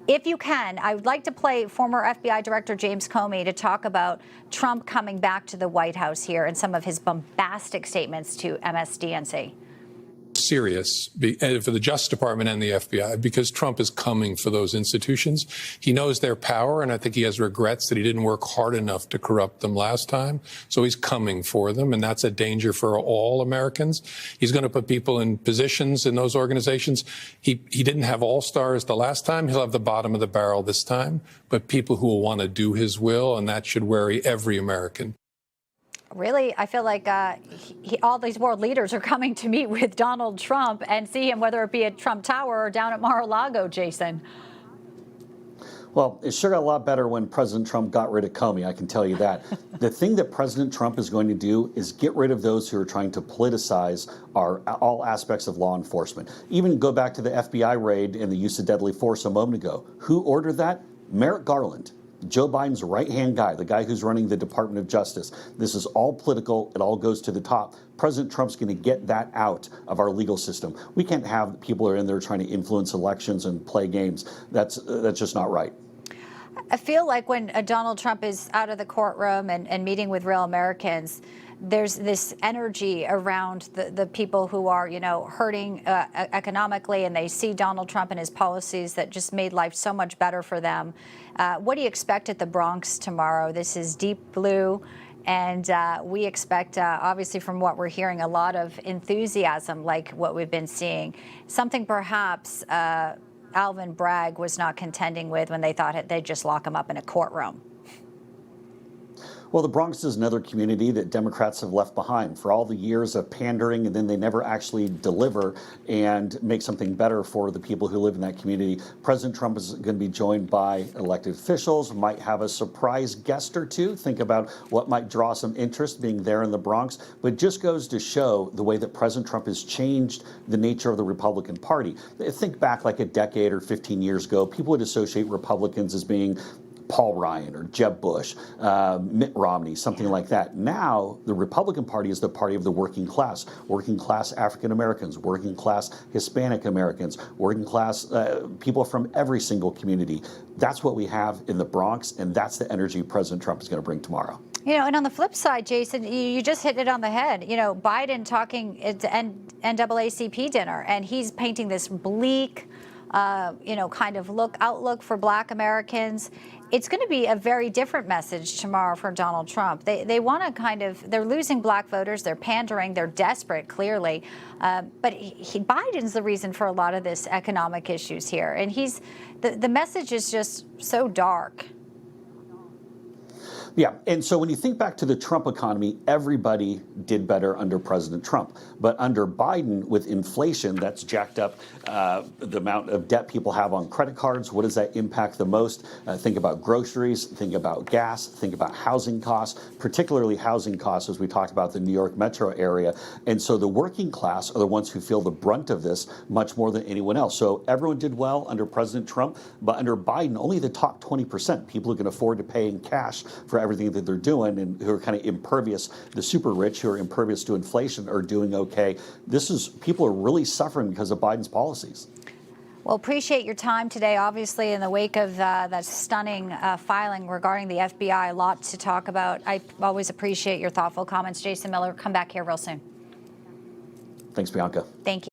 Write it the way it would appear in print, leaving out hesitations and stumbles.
If you can, I would like to play former FBI Director James Comey to talk about Trump coming back to the White House here and some of his bombastic statements to MSDNC. Serious for the Justice Department and the FBI, because Trump is coming for those institutions. He knows their power, and I think he has regrets that he didn't work hard enough to corrupt them last time. So he's coming for them, and that's a danger for all Americans. He's going to put people in positions in those organizations. He didn't have all-stars the last time. He'll have the bottom of the barrel this time, but people who will want to do his will, and that should worry every American. Really, I feel like all these world leaders are coming to meet with Donald Trump and see him, whether it be at Trump Tower or down at Mar-a-Lago, Jason. Well, it sure got a lot better when President Trump got rid of Comey, I can tell you that. The thing that President Trump is going to do is get rid of those who are trying to politicize all aspects of law enforcement. Even go back to the FBI raid and the use of deadly force a moment ago. Who ordered that? Merrick Garland. Joe Biden's right-hand guy, the guy who's running the Department of Justice. This is all political. It all goes to the top. President Trump's going to get that out of our legal system. We can't have people who are in there trying to influence elections and play games. That's just not right. I feel like when Donald Trump is out of the courtroom and meeting with real Americans, there's this energy around the people who are, hurting economically, and they see Donald Trump and his policies that just made life so much better for them. What do you expect at the Bronx tomorrow? This is deep blue, and we expect, obviously, from what we're hearing, a lot of enthusiasm like what we've been seeing. Something perhaps Alvin Bragg was not contending with when they thought they'd just lock him up in a courtroom. Well, the Bronx is another community that Democrats have left behind for all the years of pandering, and then they never actually deliver and make something better for the people who live in that community. President Trump is going to be joined by elected officials, might have a surprise guest or two. Think about what might draw some interest being there in the Bronx. But it just goes to show the way that President Trump has changed the nature of the Republican Party. Think back like a decade or 15 years ago, people would associate Republicans as being Paul Ryan or Jeb Bush, Mitt Romney, something like that. Now, the Republican Party is the party of the working class African Americans, working class Hispanic Americans, working class people from every single community. That's what we have in the Bronx, and that's the energy President Trump is going to bring tomorrow. And on the flip side, Jason, you just hit it on the head. Biden talking at the NAACP dinner, and he's painting this bleak, kind of outlook for Black Americans. It's going to be a very different message tomorrow for Donald Trump. They want to they're losing Black voters. They're pandering. They're desperate, clearly. But Biden's the reason for a lot of this economic issues here. And the message is just so dark. Yeah, and so when you think back to the Trump economy, everybody did better under President Trump. But under Biden, with inflation that's jacked up the amount of debt people have on credit cards, what does that impact the most? Think about groceries, think about gas, think about housing costs, particularly housing costs, as we talked about the New York metro area. And so the working class are the ones who feel the brunt of this much more than anyone else. So everyone did well under President Trump, but under Biden, only the top 20%, people who can afford to pay in cash for everything that they're doing and who are kind of impervious, the super rich who are impervious to inflation are doing okay. People are really suffering because of Biden's policies. Well, appreciate your time today. Obviously, in the wake of that stunning filing regarding the FBI, a lot to talk about. I always appreciate your thoughtful comments. Jason Miller, come back here real soon. Thanks, Bianca. Thank you.